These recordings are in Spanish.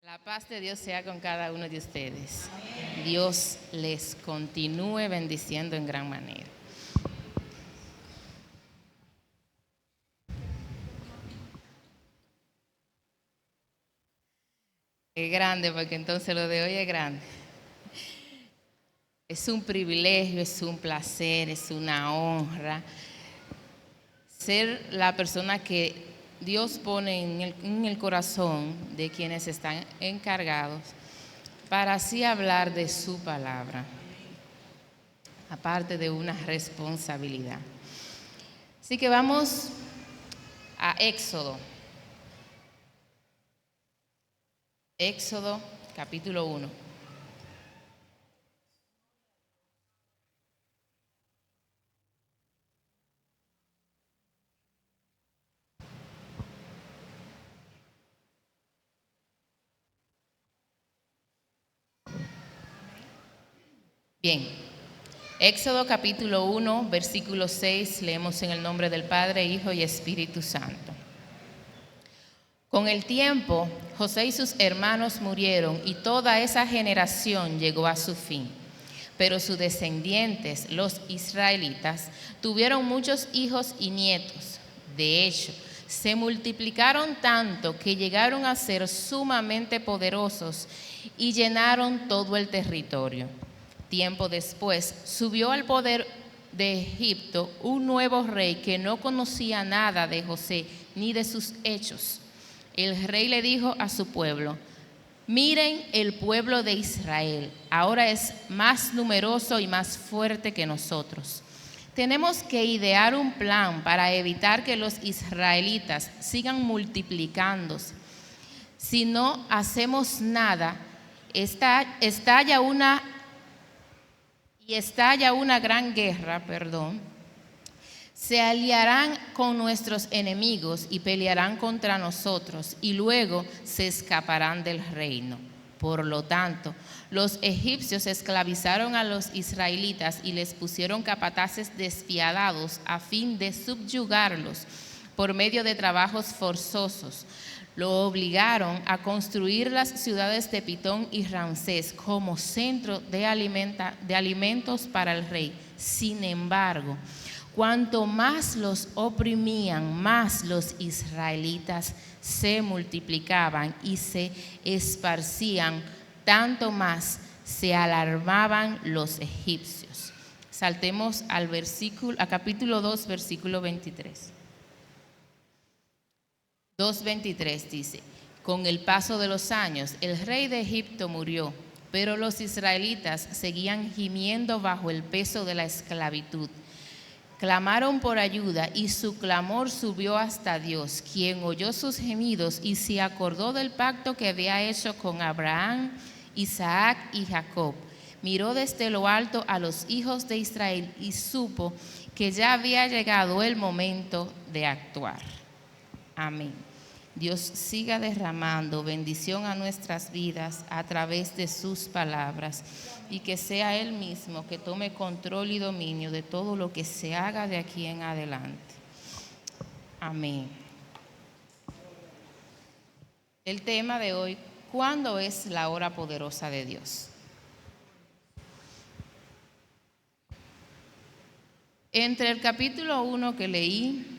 La paz de Dios sea con cada uno de ustedes. Dios les continúe bendiciendo en gran manera. Es grande, porque entonces lo de hoy es grande. Es un privilegio, es un placer, es una honra ser la persona que Dios pone en el corazón de quienes están encargados para así hablar de su palabra, aparte de una responsabilidad. Así que vamos a Éxodo. Éxodo capítulo 1. Bien, Éxodo capítulo 1, versículo 6, leemos en el nombre del Padre, Hijo y Espíritu Santo. Con el tiempo, José y sus hermanos murieron y toda esa generación llegó a su fin. Pero sus descendientes, los israelitas, tuvieron muchos hijos y nietos. De hecho, se multiplicaron tanto que llegaron a ser sumamente poderosos y llenaron todo el territorio. Tiempo después, subió al poder de Egipto un nuevo rey que no conocía nada de José ni de sus hechos. El rey le dijo a su pueblo: miren, el pueblo de Israel ahora es más numeroso y más fuerte que nosotros. Tenemos que idear un plan para evitar que los israelitas sigan multiplicándose. Si no hacemos nada, estalla una gran guerra, se aliarán con nuestros enemigos y pelearán contra nosotros y luego se escaparán del reino. Por lo tanto, los egipcios esclavizaron a los israelitas y les pusieron capataces despiadados a fin de subyugarlos por medio de trabajos forzosos. Lo obligaron a construir las ciudades de Pitón y Ramsés como centro de alimentos para el rey. Sin embargo, cuanto más los oprimían, más los israelitas se multiplicaban y se esparcían, tanto más se alarmaban los egipcios. Saltemos al capítulo 2, versículo 23. 2:23 dice: con el paso de los años, el rey de Egipto murió, pero los israelitas seguían gimiendo bajo el peso de la esclavitud. Clamaron por ayuda y su clamor subió hasta Dios, quien oyó sus gemidos y se acordó del pacto que había hecho con Abraham, Isaac y Jacob. Miró desde lo alto a los hijos de Israel y supo que ya había llegado el momento de actuar. Amén. Dios siga derramando bendición a nuestras vidas a través de sus palabras y que sea Él mismo que tome control y dominio de todo lo que se haga de aquí en adelante. Amén. El tema de hoy: ¿cuándo es la hora poderosa de Dios? Entre el capítulo 1 que leí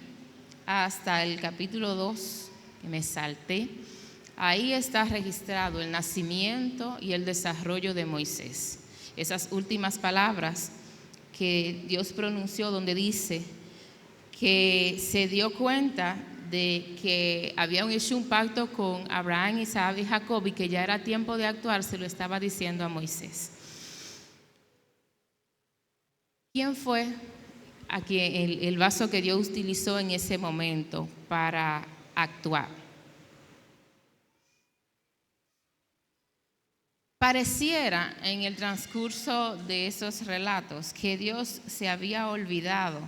hasta el capítulo 2 que me salté, ahí está registrado el nacimiento y el desarrollo de Moisés. Esas últimas palabras que Dios pronunció, donde dice que se dio cuenta de que habían hecho un pacto con Abraham, Isaac y Jacob y que ya era tiempo de actuar, se lo estaba diciendo a Moisés. ¿Quién fue aquí el vaso que Dios utilizó en ese momento para actuar? Pareciera en el transcurso de esos relatos que Dios se había olvidado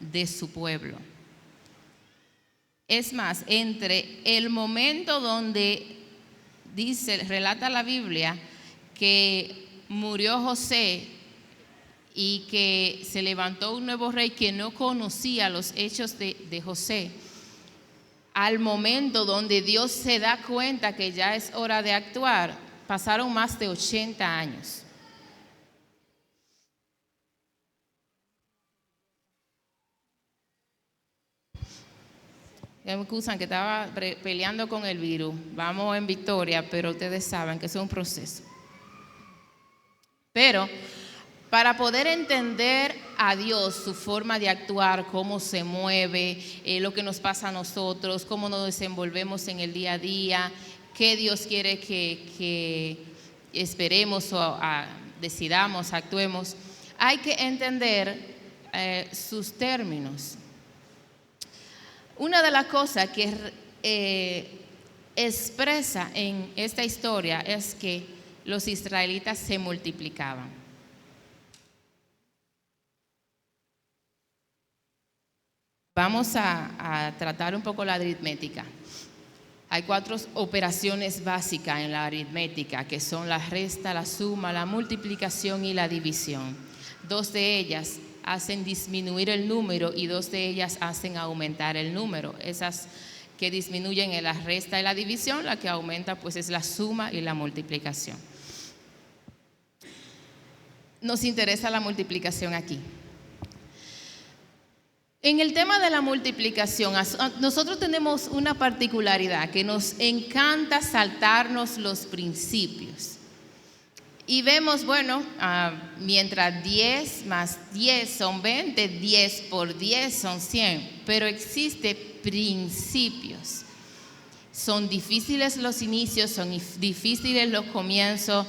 de su pueblo. Es más, entre el momento donde relata la Biblia que murió José y que se levantó un nuevo rey que no conocía los hechos de José, al momento donde Dios se da cuenta que ya es hora de actuar, pasaron más de 80 años. Me excusan que estaba peleando con el virus. Vamos en victoria, pero ustedes saben que es un proceso. Pero para poder entender a Dios, su forma de actuar, cómo se mueve, lo que nos pasa a nosotros, cómo nos desenvolvemos en el día a día, qué Dios quiere que esperemos o decidamos, actuemos, hay que entender sus términos. Una de las cosas que expresa en esta historia es que los israelitas se multiplicaban. Vamos a tratar un poco la aritmética. Hay 4 operaciones básicas en la aritmética, que son la resta, la suma, la multiplicación y la división. 2 de ellas hacen disminuir el número y 2 de ellas hacen aumentar el número. Esas que disminuyen en la resta y la división, la que aumenta pues es la suma y la multiplicación. Nos interesa la multiplicación aquí. En el tema de la multiplicación, nosotros tenemos una particularidad, que nos encanta saltarnos los principios. Y vemos, bueno, mientras 10 más 10 son 20, 10 por 10 son 100, pero existen principios. Son difíciles los inicios, son difíciles los comienzos,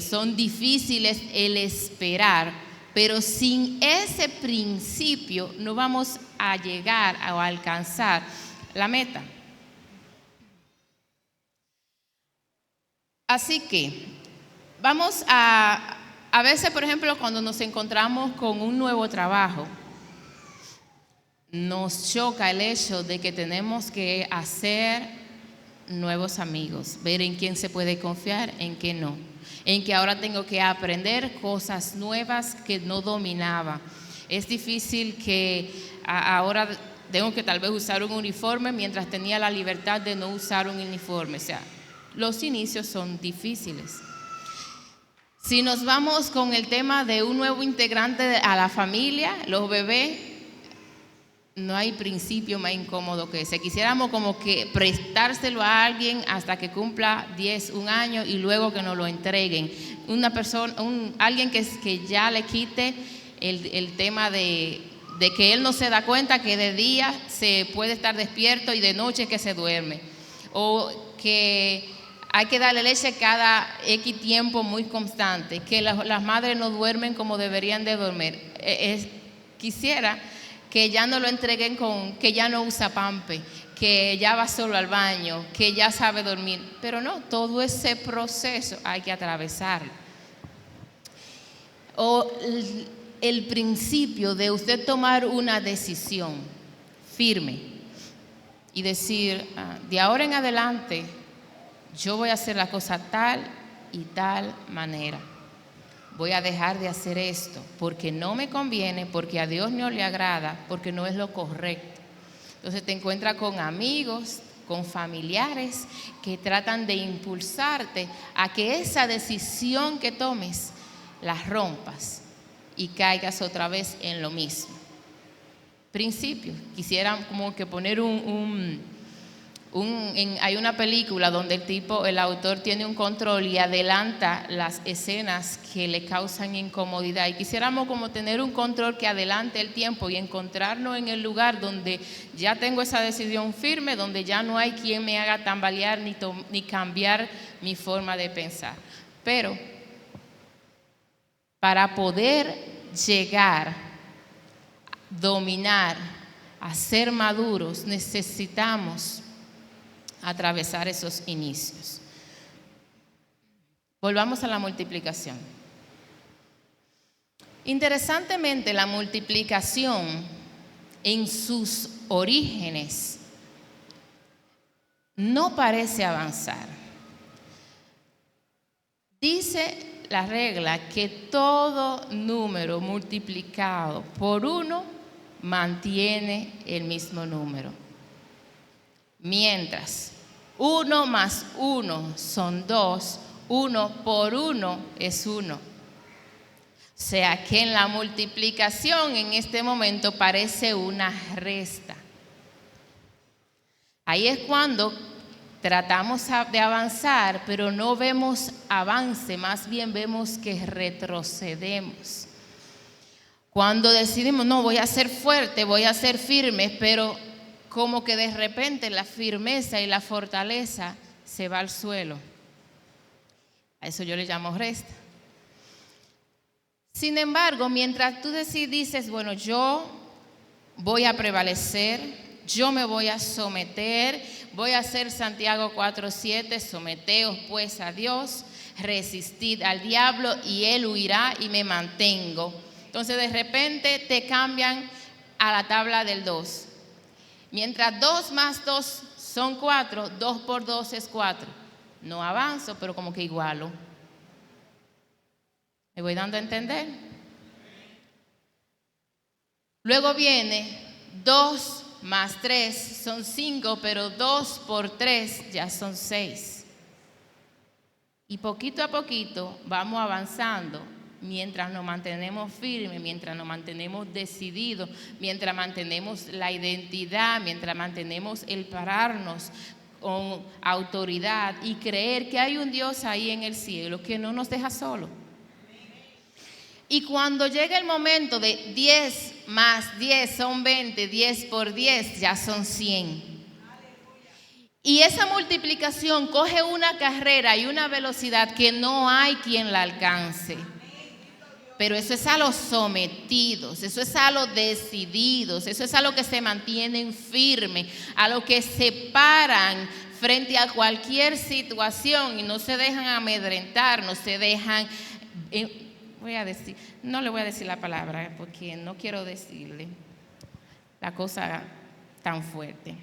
son difíciles el esperar, pero sin ese principio no vamos a llegar o a alcanzar la meta. Así que vamos a veces, por ejemplo, cuando nos encontramos con un nuevo trabajo, nos choca el hecho de que tenemos que hacer nuevos amigos, ver en quién se puede confiar, en quién no, en que ahora tengo que aprender cosas nuevas que no dominaba. Es difícil que ahora tengo que tal vez usar un uniforme mientras tenía la libertad de no usar un uniforme. O sea, los inicios son difíciles. Si nos vamos con el tema de un nuevo integrante a la familia, los bebés, no hay principio más incómodo que ese. Quisiéramos como que prestárselo a alguien hasta que cumpla 10, un año y luego que nos lo entreguen. Una persona, alguien que ya le quite el tema de que él no se da cuenta que de día se puede estar despierto y de noche que se duerme. O que hay que darle leche cada X tiempo muy constante, que las madres no duermen como deberían de dormir. Quisiera que ya no lo entreguen que ya no usa pampe, que ya va solo al baño, que ya sabe dormir. Pero no, todo ese proceso hay que atravesarlo. O el principio de usted tomar una decisión firme y decir, de ahora en adelante, yo voy a hacer la cosa tal y tal manera. Voy a dejar de hacer esto porque no me conviene, porque a Dios no le agrada, porque no es lo correcto. Entonces te encuentras con amigos, con familiares que tratan de impulsarte a que esa decisión que tomes la rompas y caigas otra vez en lo mismo. Principio. Quisiera como que poner hay una película donde el autor tiene un control y adelanta las escenas que le causan incomodidad, y quisiéramos como tener un control que adelante el tiempo y encontrarnos en el lugar donde ya tengo esa decisión firme, donde ya no hay quien me haga tambalear ni cambiar mi forma de pensar. Pero para poder llegar, dominar, a ser maduros, necesitamos atravesar esos inicios. Volvamos a la multiplicación. Interesantemente, la multiplicación en sus orígenes no parece avanzar. Dice la regla que todo número multiplicado por 1 mantiene el mismo número. Mientras 1 más 1 son 2, 1 por 1 es 1. O sea que en la multiplicación en este momento parece una resta. Ahí es cuando tratamos de avanzar, pero no vemos avance, más bien vemos que retrocedemos. Cuando decidimos, no, voy a ser fuerte, voy a ser firme, pero como que de repente la firmeza y la fortaleza se va al suelo. A eso yo le llamo resta. Sin embargo, mientras tú dices, bueno, yo voy a prevalecer, yo me voy a someter, voy a hacer Santiago 4:7, someteos pues a Dios, resistid al diablo y él huirá y me mantengo. Entonces de repente te cambian a la tabla del 2. Mientras 2 más 2 son 4, 2 por 2 es 4. No avanzo, pero como que igualo. ¿Me voy dando a entender? Luego viene 2 más 3 son 5, pero 2 por 3 ya son 6. Y poquito a poquito vamos avanzando mientras nos mantenemos firmes, mientras nos mantenemos decididos, mientras mantenemos la identidad, mientras mantenemos el pararnos con autoridad y creer que hay un Dios ahí en el cielo que no nos deja solos. Y cuando llega el momento de 10 más 10 son 20, 10 por 10 ya son 100. Y esa multiplicación coge una carrera y una velocidad que no hay quien la alcance. Pero eso es a los sometidos, eso es a los decididos, eso es a los que se mantienen firmes, a los que se paran frente a cualquier situación y no se dejan amedrentar, no se dejan... no le voy a decir la palabra porque no quiero decirle la cosa tan fuerte.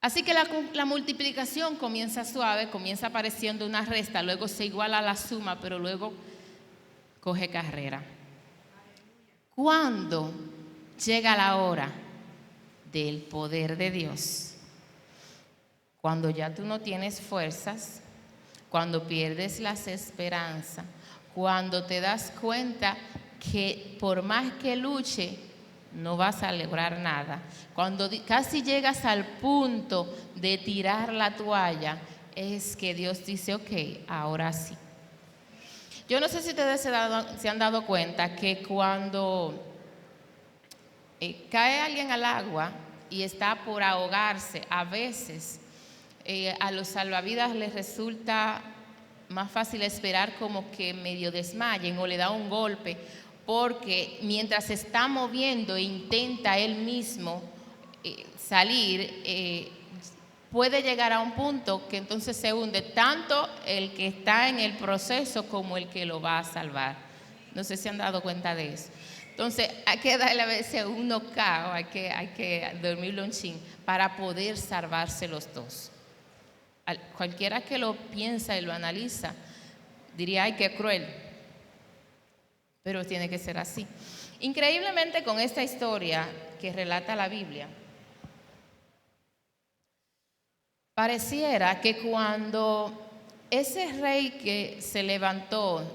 Así que la multiplicación comienza suave, comienza apareciendo una resta, luego se iguala a la suma, pero luego coge carrera. ¿Cuándo llega la hora del poder de Dios? Cuando ya tú no tienes fuerzas, cuando pierdes las esperanzas, cuando te das cuenta que por más que luche, no vas a lograr nada. Cuando casi llegas al punto de tirar la toalla, es que Dios dice, ok, ahora sí. Yo no sé si ustedes se han dado cuenta que cuando cae alguien al agua y está por ahogarse, a veces a los salvavidas les resulta más fácil esperar como que medio desmayen o le da un golpe, porque mientras se está moviendo e intenta él mismo salir, puede llegar a un punto que entonces se hunde tanto el que está en el proceso como el que lo va a salvar. No sé si han dado cuenta de eso. Entonces hay que darle a veces un knockout, hay que dormirlo un chin para poder salvarse los dos. Cualquiera que lo piensa y lo analiza diría, ay, qué cruel, pero tiene que ser así. Increíblemente, con esta historia que relata la Biblia, pareciera que cuando ese rey que se levantó,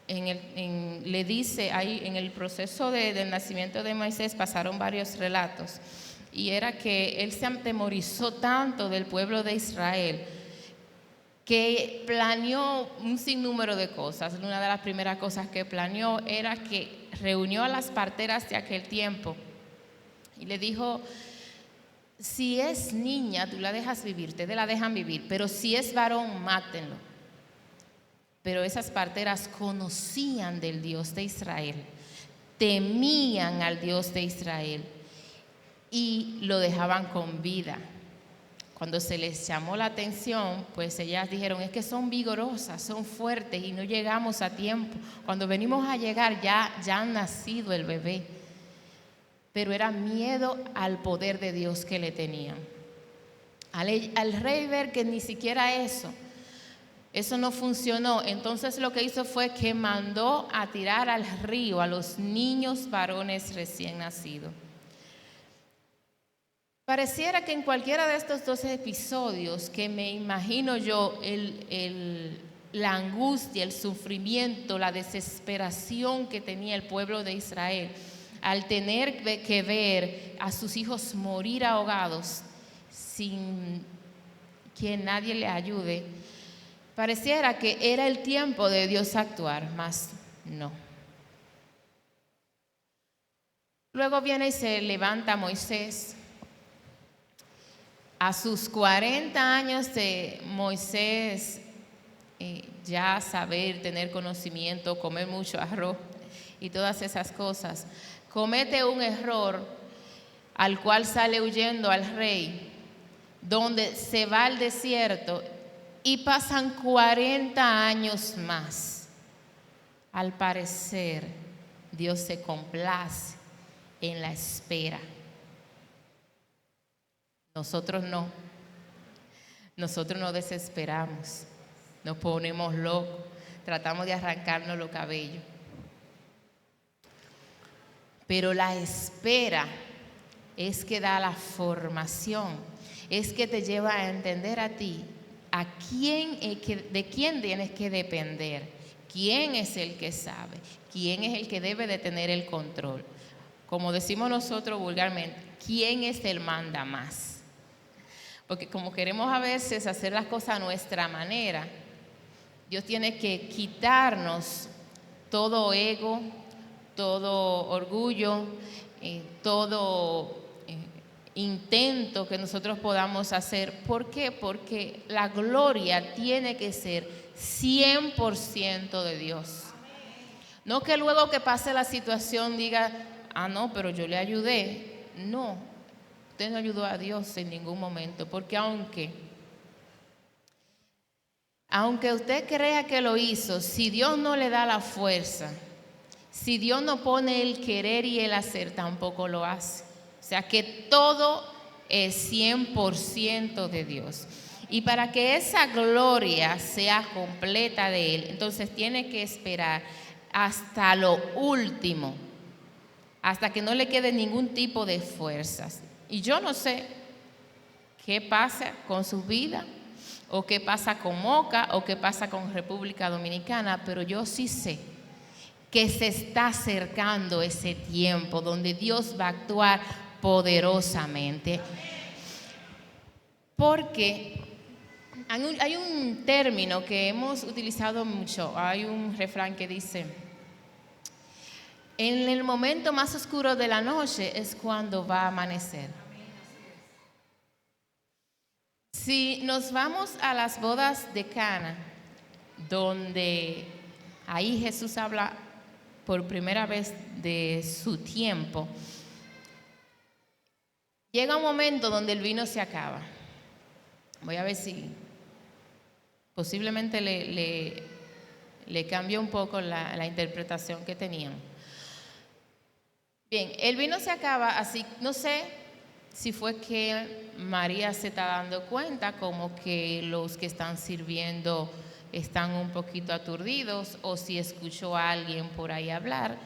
le dice ahí en el proceso del nacimiento de Moisés, pasaron varios relatos, y era que él se atemorizó tanto del pueblo de Israel que planeó un sinnúmero de cosas. Una de las primeras cosas que planeó era que reunió a las parteras de aquel tiempo y le dijo, si es niña, tú la dejas vivir, te la dejan vivir, pero si es varón, mátenlo. Pero esas parteras conocían del Dios de Israel, temían al Dios de Israel y lo dejaban con vida. Cuando se les llamó la atención, pues ellas dijeron, es que son vigorosas, son fuertes y no llegamos a tiempo. Cuando venimos a llegar ya han nacido el bebé. Pero era miedo al poder de Dios que le tenían. Al rey ver que ni siquiera eso no funcionó, entonces lo que hizo fue que mandó a tirar al río a los niños varones recién nacidos. Pareciera que en cualquiera de estos dos episodios, que me imagino yo la angustia, el sufrimiento, la desesperación que tenía el pueblo de Israel al tener que ver a sus hijos morir ahogados sin que nadie le ayude, pareciera que era el tiempo de Dios actuar, mas no. Luego viene y se levanta Moisés. A sus 40 años de Moisés, ya saber, tener conocimiento, comer mucho arroz y todas esas cosas, comete un error al cual sale huyendo al rey, donde se va al desierto y pasan 40 años más. Al parecer, Dios se complace en la espera. Nosotros no. Nosotros nos desesperamos, nos ponemos locos, tratamos de arrancarnos los cabellos. Pero la espera es que da la formación, es que te lleva a entender a ti de quién tienes que depender, quién es el que sabe, quién es el que debe de tener el control. Como decimos nosotros vulgarmente, ¿quién es el manda más? Porque como queremos a veces hacer las cosas a nuestra manera, Dios tiene que quitarnos todo ego, todo orgullo, todo intento que nosotros podamos hacer. ¿Por qué? Porque la gloria tiene que ser 100% de Dios. No que luego que pase la situación diga, no, pero yo le ayudé. No, usted no ayudó a Dios en ningún momento, porque aunque usted crea que lo hizo, si Dios no le da la fuerza, si Dios no pone el querer y el hacer, tampoco lo hace. O sea que todo es 100% de Dios. Y para que esa gloria sea completa de Él, entonces tiene que esperar hasta lo último, hasta que no le quede ningún tipo de fuerzas. Y yo no sé qué pasa con su vida, o qué pasa con Moca, o qué pasa con República Dominicana, pero yo sí sé que se está acercando ese tiempo donde Dios va a actuar poderosamente. Porque hay un término que hemos utilizado mucho, hay un refrán que dice, en el momento más oscuro de la noche es cuando va a amanecer. Si nos vamos a las bodas de Cana, donde ahí Jesús habla por primera vez de su tiempo, llega un momento donde el vino se acaba. Voy a ver si posiblemente le cambió un poco la interpretación que tenían. Bien, el vino se acaba, así no sé si fue que María se está dando cuenta como que los que están sirviendo están un poquito aturdidos, o si escuchó a alguien por ahí hablar,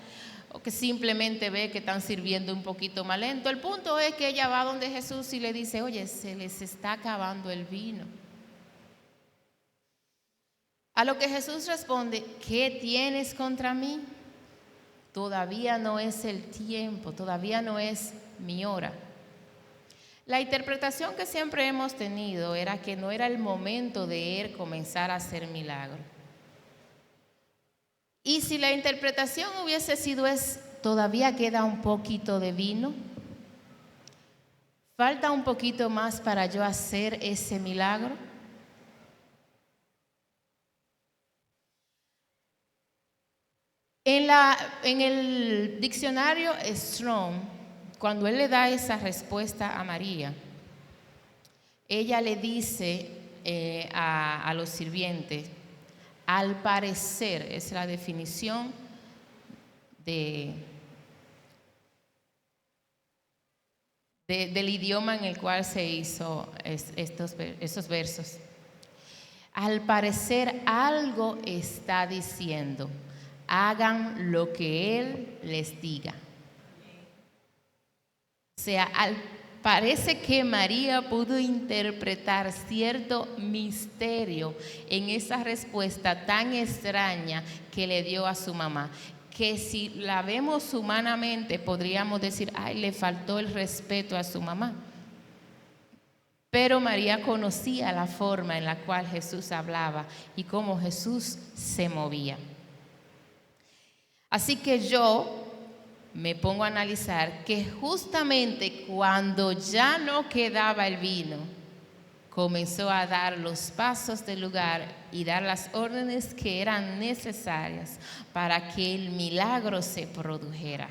o que simplemente ve que están sirviendo un poquito más lento. El punto es que ella va donde Jesús y le dice, oye, se les está acabando el vino. A lo que Jesús responde, ¿qué tienes contra mí? Todavía no es el tiempo, todavía no es mi hora. La interpretación que siempre hemos tenido era que no era el momento de él comenzar a hacer milagro. Y si la interpretación hubiese sido todavía queda un poquito de vino, falta un poquito más para yo hacer ese milagro. En el diccionario Strong, cuando él le da esa respuesta a María, ella le dice a los sirvientes, al parecer, es la definición del idioma en el cual se hizo esos versos. Al parecer algo está diciendo, hagan lo que Él les diga. O sea, parece que María pudo interpretar cierto misterio en esa respuesta tan extraña que le dio a su mamá, que si la vemos humanamente podríamos decir, ay, le faltó el respeto a su mamá. Pero María conocía la forma en la cual Jesús hablaba y cómo Jesús se movía. Así que yo me pongo a analizar que justamente cuando ya no quedaba el vino, comenzó a dar los pasos del lugar y dar las órdenes que eran necesarias para que el milagro se produjera.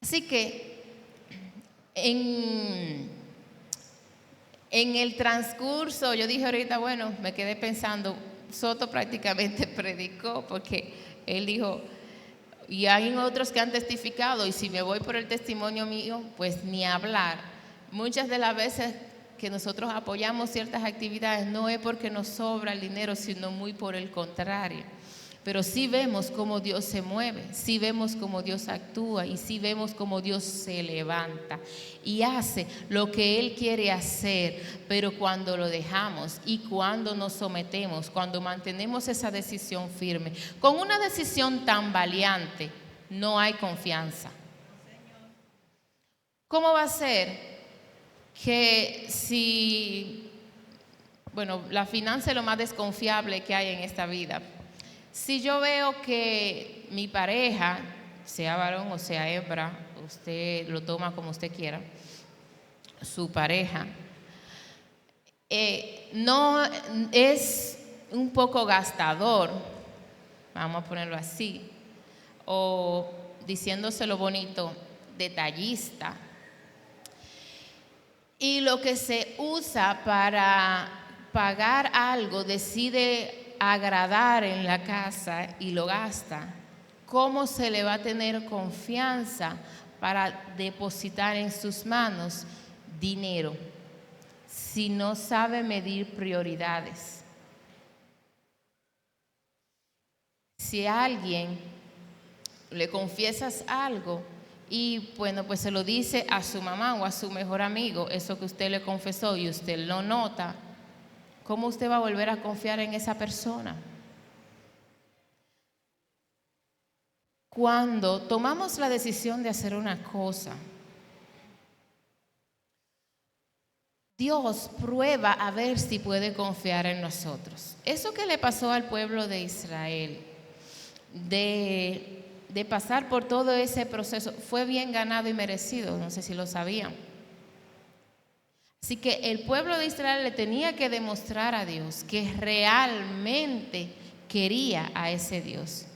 Así que en el transcurso, yo dije ahorita, bueno, me quedé pensando, Soto prácticamente predicó porque él dijo, y hay otros que han testificado, y si me voy por el testimonio mío, pues ni hablar. Muchas de las veces que nosotros apoyamos ciertas actividades no es porque nos sobra el dinero, sino muy por el contrario. Pero sí vemos cómo Dios se mueve, sí vemos cómo Dios actúa y sí vemos cómo Dios se levanta y hace lo que Él quiere hacer, pero cuando lo dejamos y cuando nos sometemos, cuando mantenemos esa decisión firme, con una decisión tan valiente, no hay confianza. ¿Cómo va a ser que si, bueno, la finanza es lo más desconfiable que hay en esta vida? Si yo veo que mi pareja, sea varón o sea hembra, usted lo toma como usted quiera, su pareja, no es un poco gastador, vamos a ponerlo así, o diciéndoselo bonito, detallista, y lo que se usa para pagar algo decide agradar en la casa y lo gasta, ¿cómo se le va a tener confianza para depositar en sus manos dinero si no sabe medir prioridades? Si a alguien le confiesas algo y bueno, pues se lo dice a su mamá o a su mejor amigo, eso que usted le confesó y usted lo nota, ¿cómo usted va a volver a confiar en esa persona? Cuando tomamos la decisión de hacer una cosa, Dios prueba a ver si puede confiar en nosotros. Eso que le pasó al pueblo de Israel, de pasar por todo ese proceso, fue bien ganado y merecido, no sé si lo sabían. Así que el pueblo de Israel le tenía que demostrar a Dios que realmente quería a ese Dios.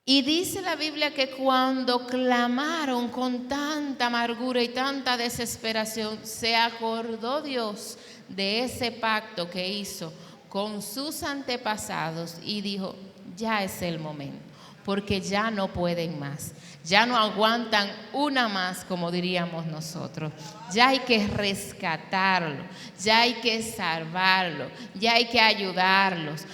Y dice la Biblia que cuando clamaron con tanta amargura y tanta desesperación, se acordó Dios de ese pacto que hizo con sus antepasados y dijo, ya es el momento, porque ya no pueden más. Ya no aguantan una más, como diríamos nosotros. Ya hay que rescatarlo, ya hay que salvarlo, ya hay que ayudarlos.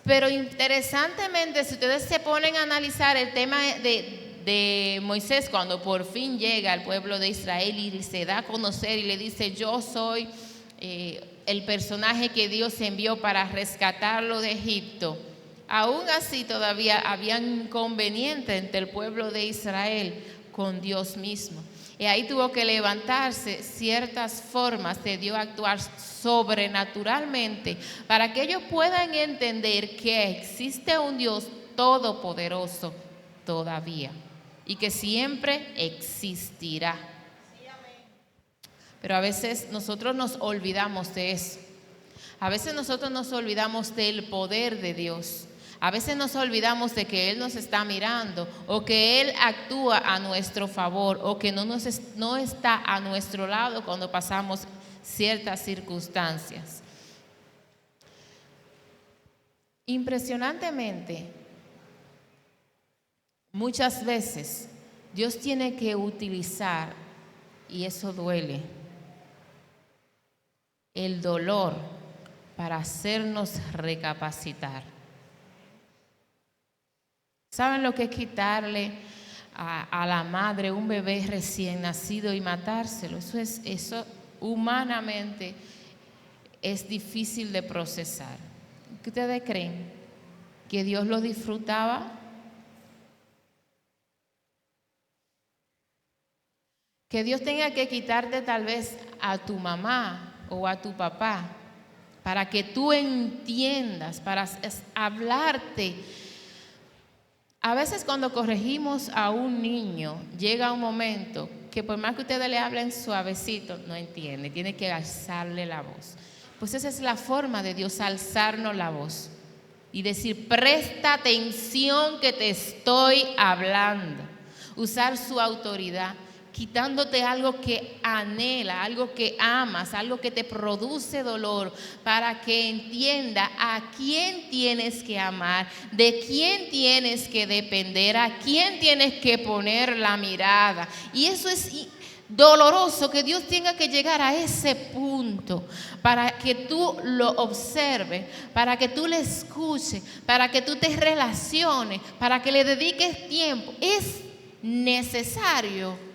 Pero interesantemente, si ustedes se ponen a analizar el tema de Moisés, cuando por fin llega al pueblo de Israel y se da a conocer y le dice, yo soy el personaje que Dios envió para rescatarlo de Egipto, aún así todavía había inconveniente entre el pueblo de Israel con Dios mismo. Y ahí tuvo que levantarse ciertas formas de Dios actuar sobrenaturalmente para que ellos puedan entender que existe un Dios todopoderoso todavía y que siempre existirá. Pero a veces nosotros nos olvidamos de eso. A veces nosotros nos olvidamos del poder de Dios. A veces nos olvidamos de que Él nos está mirando o que Él actúa a nuestro favor o que no está a nuestro lado cuando pasamos ciertas circunstancias. Impresionantemente, muchas veces Dios tiene que utilizar, y eso duele, el dolor para hacernos recapacitar. ¿Saben lo que es quitarle a la madre un bebé recién nacido y matárselo. Eso humanamente es difícil de procesar. ¿Qué ustedes creen? ¿Que Dios lo disfrutaba? Que Dios tenga que quitarte tal vez a tu mamá o a tu papá para que tú entiendas, para hablarte. A veces cuando corregimos a un niño, llega un momento que por más que ustedes le hablen suavecito, no entiende, tiene que alzarle la voz. Pues esa es la forma de Dios, alzarnos la voz y decir, presta atención que te estoy hablando. Usar su autoridad, quitándote algo que anhela, algo que amas, algo que te produce dolor, para que entienda a quién tienes que amar, de quién tienes que depender, a quién tienes que poner la mirada. Y eso es doloroso, que Dios tenga que llegar a ese punto para que tú lo observes, para que tú le escuches, para que tú te relaciones, para que le dediques tiempo. Es necesario.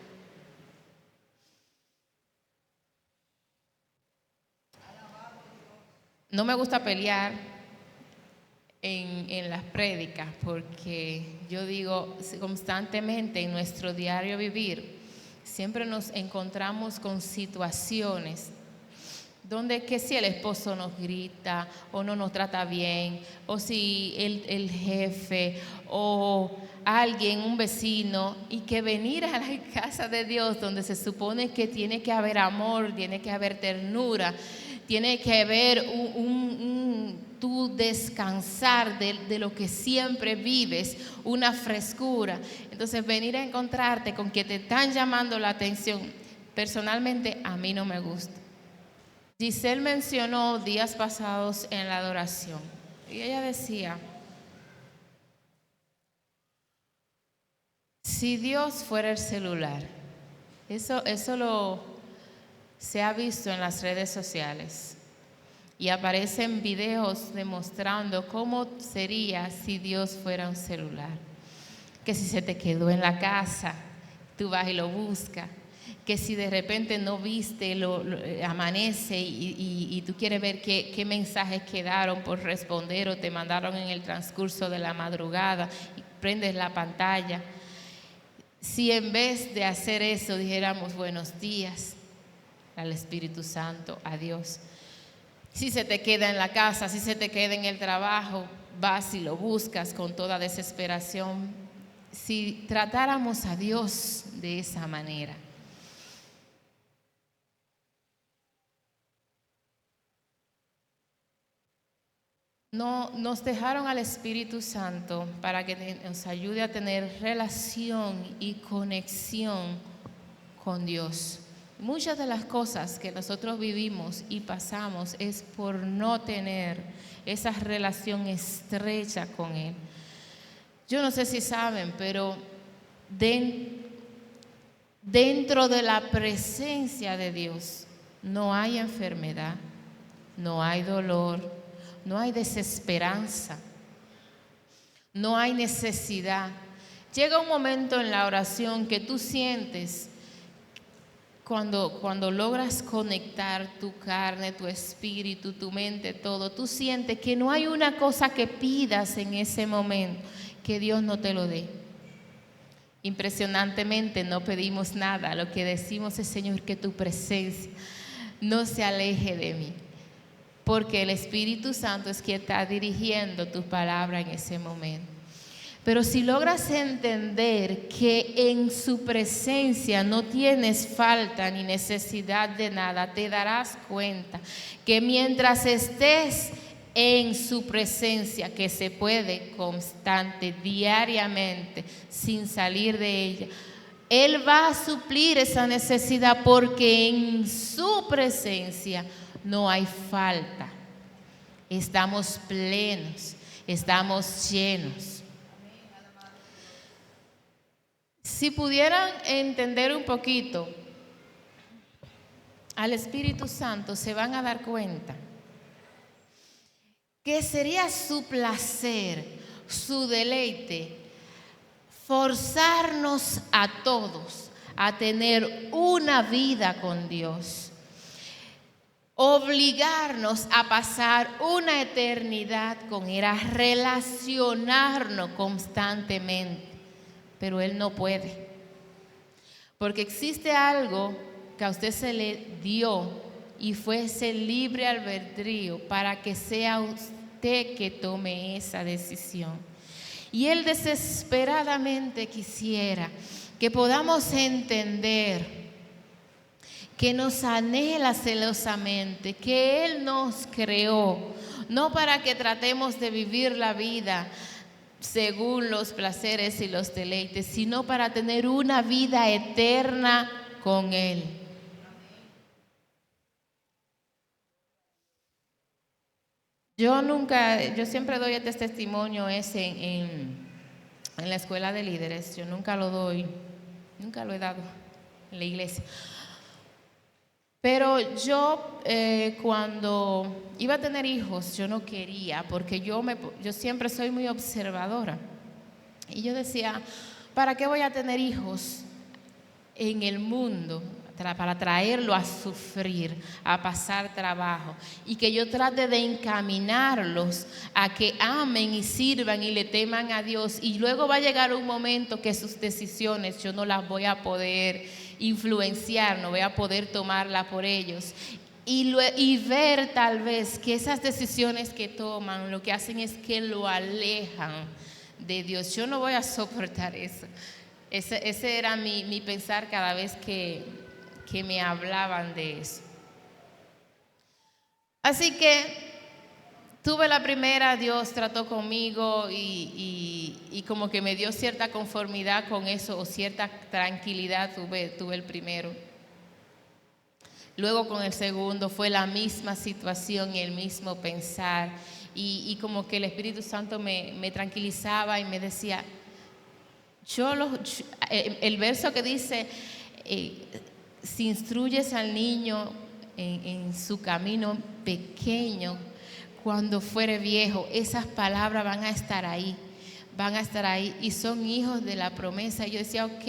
No me gusta pelear en las prédicas, porque yo digo constantemente en nuestro diario vivir, siempre nos encontramos con situaciones donde que si el esposo nos grita o no nos trata bien, o si el jefe o alguien, un vecino, y que venir a la casa de Dios donde se supone que tiene que haber amor, tiene que haber ternura, tiene que haber tú descansar de lo que siempre vives, una frescura. Entonces venir a encontrarte con que te están llamando la atención, personalmente a mí no me gusta. Giselle mencionó días pasados en la adoración y ella decía, si Dios fuera el celular, eso se ha visto en las redes sociales y aparecen videos demostrando cómo sería si Dios fuera un celular. Que si se te quedó en la casa, tú vas y lo buscas. Que si de repente no viste, amanece y tú quieres ver qué mensajes quedaron por responder o te mandaron en el transcurso de la madrugada y prendes la pantalla. Si en vez de hacer eso dijéramos buenos días al Espíritu Santo, a Dios. Si se te queda en la casa, si se te queda en el trabajo, vas y lo buscas con toda desesperación. Si tratáramos a Dios de esa manera. No, nos dejaron al Espíritu Santo para que nos ayude a tener relación y conexión con Dios. Muchas de las cosas que nosotros vivimos y pasamos es por no tener esa relación estrecha con Él. Yo no sé si saben, pero dentro de la presencia de Dios no hay enfermedad, no hay dolor, no hay desesperanza, no hay necesidad. Llega un momento en la oración que tú sientes, cuando logras conectar tu carne, tu espíritu, tu mente, todo, tú sientes que no hay una cosa que pidas en ese momento que Dios no te lo dé. Impresionantemente no pedimos nada, lo que decimos es, Señor, que tu presencia no se aleje de mí, porque el Espíritu Santo es quien está dirigiendo tu palabra en ese momento. Pero si logras entender que en su presencia no tienes falta ni necesidad de nada, te darás cuenta que mientras estés en su presencia, que se puede constante, diariamente, sin salir de ella, Él va a suplir esa necesidad, porque en su presencia no hay falta. Estamos plenos, estamos llenos. Si pudieran entender un poquito al Espíritu Santo, se van a dar cuenta que sería su placer, su deleite, forzarnos a todos a tener una vida con Dios, obligarnos a pasar una eternidad con Él, a relacionarnos constantemente, pero Él no puede, porque existe algo que a usted se le dio y fue ese libre albedrío para que sea usted que tome esa decisión. Y Él desesperadamente quisiera que podamos entender que nos anhela celosamente, que Él nos creó, no para que tratemos de vivir la vida según los placeres y los deleites, sino para tener una vida eterna con Él. Yo siempre doy este testimonio en la escuela de líderes. Yo nunca lo doy, nunca lo he dado en la iglesia. Pero yo cuando iba a tener hijos, yo no quería, porque yo siempre soy muy observadora. Y yo decía, ¿para qué voy a tener hijos en el mundo? Para traerlo a sufrir, a pasar trabajo, y que yo trate de encaminarlos a que amen y sirvan y le teman a Dios, y luego va a llegar un momento que sus decisiones yo no las voy a poder influenciar, no voy a poder tomarla por ellos, y ver tal vez que esas decisiones que toman lo que hacen es que lo alejan de Dios. Yo no voy a soportar eso. Ese era mi pensar cada vez que me hablaban de eso. Así que tuve la primera, Dios trató conmigo y como que me dio cierta conformidad con eso, o cierta tranquilidad tuve el primero. Luego con el segundo fue la misma situación y el mismo pensar, y como que el Espíritu Santo me tranquilizaba y me decía, el verso que dice, si instruyes al niño en su camino pequeño, cuando fuere viejo, esas palabras van a estar ahí, y son hijos de la promesa. Y yo decía, ok,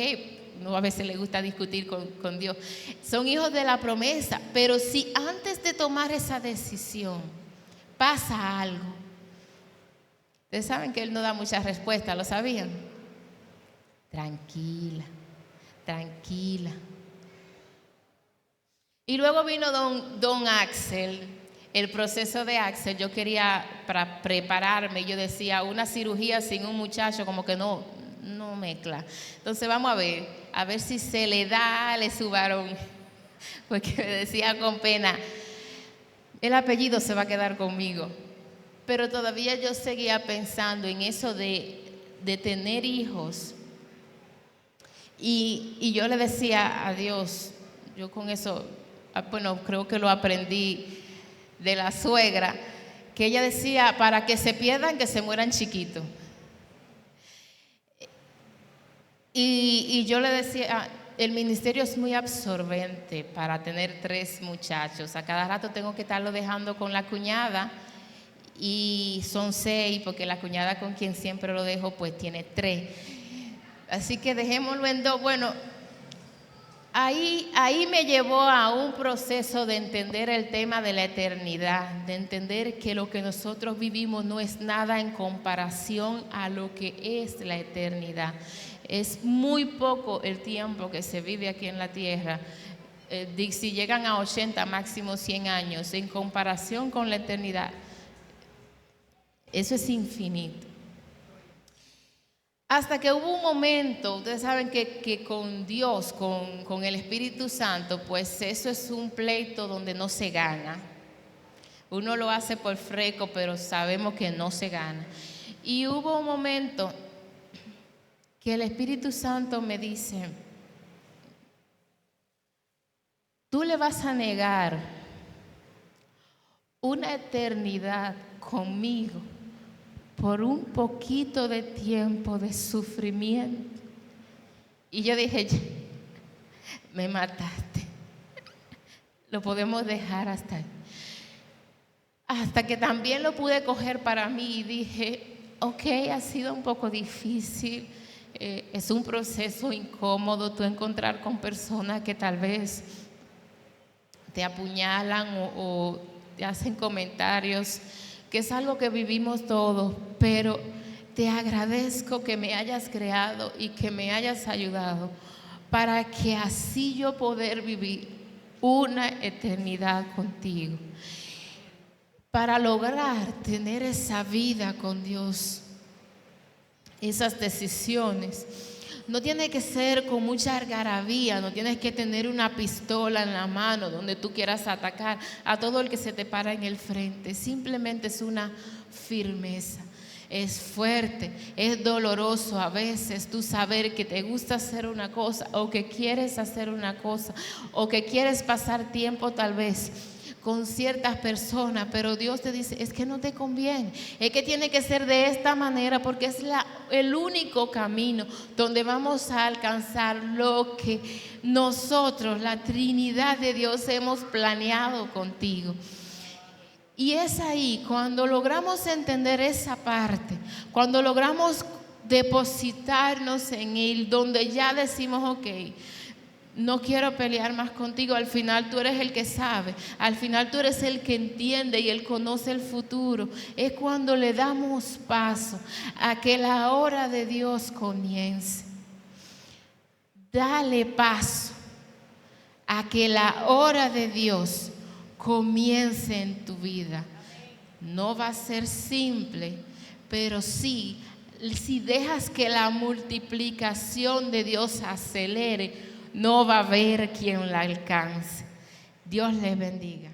no, a veces le gusta discutir con Dios, son hijos de la promesa, pero si antes de tomar esa decisión pasa algo, ustedes saben que Él no da muchas respuestas, ¿lo sabían? Tranquila, tranquila. Y luego vino don Axel, el proceso de Axel. Yo quería para prepararme, yo decía, una cirugía sin un muchacho como que no mezcla. Entonces vamos a ver si se le da a su varón, porque me decía con pena, el apellido se va a quedar conmigo. Pero todavía yo seguía pensando en eso de tener hijos. Y yo le decía a Dios, yo con eso, bueno, creo que lo aprendí de la suegra, que ella decía, para que se pierdan, que se mueran chiquitos. Y yo le decía, el ministerio es muy absorbente para tener 3 muchachos. A cada rato tengo que estarlo dejando con la cuñada, y son 6, porque la cuñada con quien siempre lo dejo, pues tiene 3. Así que dejémoslo en 2. Bueno, ahí me llevó a un proceso de entender el tema de la eternidad, de entender que lo que nosotros vivimos no es nada en comparación a lo que es la eternidad. Es muy poco el tiempo que se vive aquí en la tierra. Si llegan a 80, máximo 100 años, en comparación con la eternidad, eso es infinito. Hasta que hubo un momento, ustedes saben que con Dios, con el Espíritu Santo, pues eso es un pleito donde no se gana. Uno lo hace por freco, pero sabemos que no se gana. Y hubo un momento que el Espíritu Santo me dice, tú le vas a negar una eternidad conmigo por un poquito de tiempo de sufrimiento. Y yo dije, me mataste. Lo podemos dejar hasta ahí. Hasta que también lo pude coger para mí y dije, ok, ha sido un poco difícil. es un proceso incómodo tú encontrar con personas que tal vez te apuñalan o te hacen comentarios, que es algo que vivimos todos, pero te agradezco que me hayas creado y que me hayas ayudado para que así yo poder vivir una eternidad contigo, para lograr tener esa vida con Dios, esas decisiones. No tiene que ser con mucha algarabía, no tienes que tener una pistola en la mano donde tú quieras atacar a todo el que se te para en el frente. Simplemente es una firmeza. Es fuerte, es doloroso a veces tú saber que te gusta hacer una cosa o que quieres hacer una cosa o que quieres pasar tiempo tal vez con ciertas personas, pero Dios te dice, es que no te conviene, es que tiene que ser de esta manera porque es el único camino donde vamos a alcanzar lo que nosotros, la Trinidad de Dios, hemos planeado contigo. Y es ahí cuando logramos entender esa parte, cuando logramos depositarnos en Él, donde ya decimos, ok, no quiero pelear más contigo, al final tú eres el que sabe, al final tú eres el que entiende y Él conoce el futuro. Es cuando le damos paso a que la hora de Dios comience. Dale paso a que la hora de Dios comience en tu vida. No va a ser simple, pero sí, si dejas que la multiplicación de Dios acelere, no va a haber quien la alcance. Dios les bendiga.